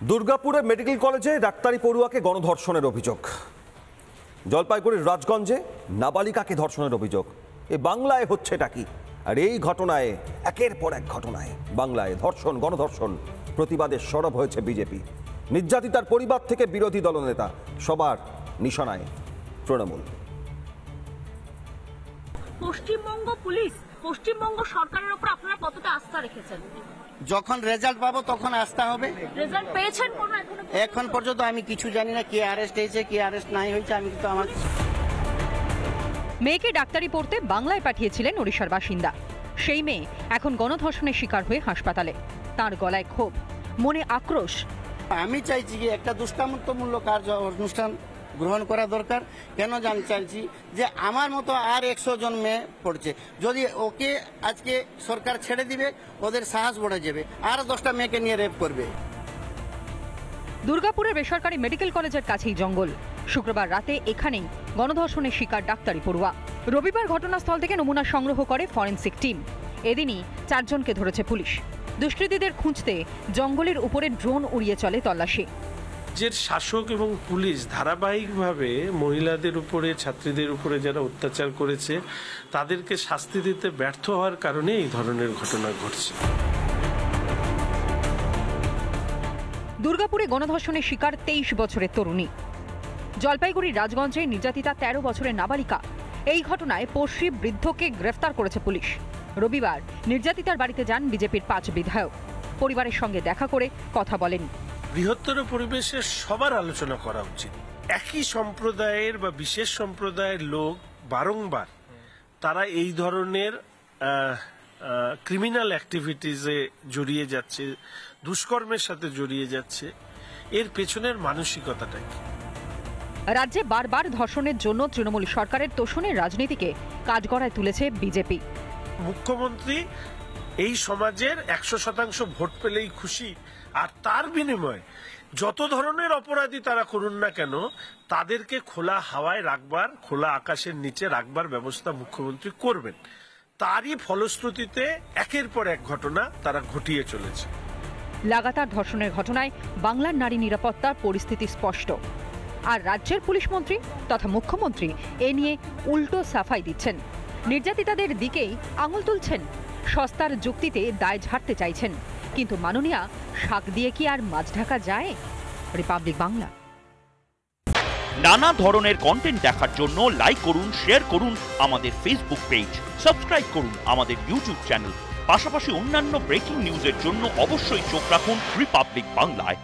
দুর্গাপুরে মেডিকেল কলেজে ডাক্তারি পড়ুয়াকে গণধর্ষণের অভিযোগ। জলপাইগুড়ির রাজগঞ্জে নাবালিকাকে ধর্ষণের অভিযোগ। এ বাংলায় হচ্ছেটা কি? আর এই ঘটনায় একের পর এক ঘটনায় বাংলায় ধর্ষণ, গণধর্ষণ, প্রতিবাদে সরব হয়েছে বিজেপি। নির্যাতিতার পরিবার থেকে বিরোধী দলনেতা, সবার নিশানায় তৃণমূল। পশ্চিমবঙ্গ পুলিশ, পশ্চিমবঙ্গ সরকারের উপর আপনারা কতটা আস্থা রেখেছেন? যখন রেজাল্ট পাবো তখন আসতে হবে। রেজাল্ট পেয়েছেন কোন? এখন পর্যন্ত আমি কিছু জানি না কে অ্যারেস্ট হয়েছে, কে অ্যারেস্ট নাই হয়েছে। আমি কিন্তু আমার মেয়েকে ডাক্তারি পড়তে বাংলায় পাঠিয়েছিলেন ওড়িশার বাসিন্দা। সেই মেয়ে এখন গণধর্ষণের শিকার হয়ে হাসপাতালে। তার গলায় ক্ষোভ, মনে আক্রোশ। আমি চাইছি যে একটা দৃষ্টান্তমূলক কার্য অনুষ্ঠান গ্রহণ করা দরকার। কেন জানতে চাইছি যে আমার মতো আর 100 জন মেয়ে পড়ছে, যদি ওকে আজকে সরকার ছেড়ে দিবে ওদের সাহস বেড়ে যাবে, আর 10টা মেয়েকে নিয়ে রেপ করবে। দুর্গাপুরের বেসরকারি মেডিকেল কলেজের কাছেই জঙ্গল। শুক্রবার রাতে এখানেই গণধর্ষণের শিকার ডাক্তারি পড়ুয়া। রবিবার ঘটনাস্থল থেকে নমুনা সংগ্রহ করে ফরেনসিক টিম। এদিনই 4 জনকে ধরেছে পুলিশ। দুষ্কৃতীদের খুঁজতে জঙ্গলের উপরে ড্রোন উড়িয়ে চলে তল্লাশি। রাজ্যের শাসক এবং পুলিশ ধারাবাহিকভাবে মহিলাদের উপরে, ছাত্রীদের উপরে যারা অত্যাচার করেছে তাদেরকে শাস্তি দিতে ব্যর্থ হওয়ার কারণে এই ধরনের ঘটনা ঘটছে। দুর্গাপুরে গণধর্ষণের শিকার 23 বছরের তরুণী। জলপাইগুড়ির রাজগঞ্জে নির্যাতিতা 13 বছরের নাবালিকা। এই ঘটনায় পড়শি বৃদ্ধকে গ্রেফতার করেছে পুলিশ। রবিবার নির্যাতিতার বাড়িতে যান বিজেপির 5 বিধায়ক। পরিবারের সঙ্গে দেখা করে কথা বলেন। বৃহত্তর পরিবেশে সবার আলোচনা করা উচিত। একই সম্প্রদায়ের বা বিশেষ সম্প্রদায়ের লোক বারংবার তারা এই ধরনের ক্রিমিনাল অ্যাক্টিভিটিসে জড়িয়ে যাচ্ছে, দুষ্কর্মের সাথে জড়িয়ে যাচ্ছে। এর পেছনের মানসিকতাটা কি? রাজ্যে বারবার ধর্ষণের জন্য তৃণমূল সরকারের তোষণের রাজনীতিকে কাঠগড়ায় তুলেছে বিজেপি। মুখ্যমন্ত্রী এই সমাজের 100% ভোট পেলেই খুশি, আর তার বিনিময়ে যত ধরনের অপরাধী তারা করুন না কেন তাদেরকে খোলা হাওয়ায় রাখবার, খোলা আকাশের নিচে রাখবার ব্যবস্থা মুখ্যমন্ত্রী করবেন। তারই ফলশ্রুতিতে একের পর এক ঘটনা তারা ঘটিয়ে চলেছে। লাগাতার ধর্ষণের ঘটনায় বাংলার নারী নিরাপত্তার পরিস্থিতি স্পষ্ট। আর রাজ্যের পুলিশ মন্ত্রী তথা মুখ্যমন্ত্রী এ নিয়ে উল্টো সাফাই দিচ্ছেন। নির্যাতিতাদের দিকেই আঙুল তুলছেন। সস্তার যুক্তিতে দায় ঝাড়তে চাইছেন। কিন্তু মাননীয়া, শাক দিয়ে কি আর মাছ ঢাকা যায়? রিপাবলিক বাংলা। নানা ধরনের কন্টেন্ট দেখার জন্য লাইক করুন, শেয়ার করুন আমাদের ফেসবুক পেজ, সাবস্ক্রাইব করুন আমাদের ইউটিউব চ্যানেল। পাশাপাশি অন্যান্য ব্রেকিং নিউজের জন্য অবশ্যই চোখ রাখুন রিপাবলিক বাংলায়।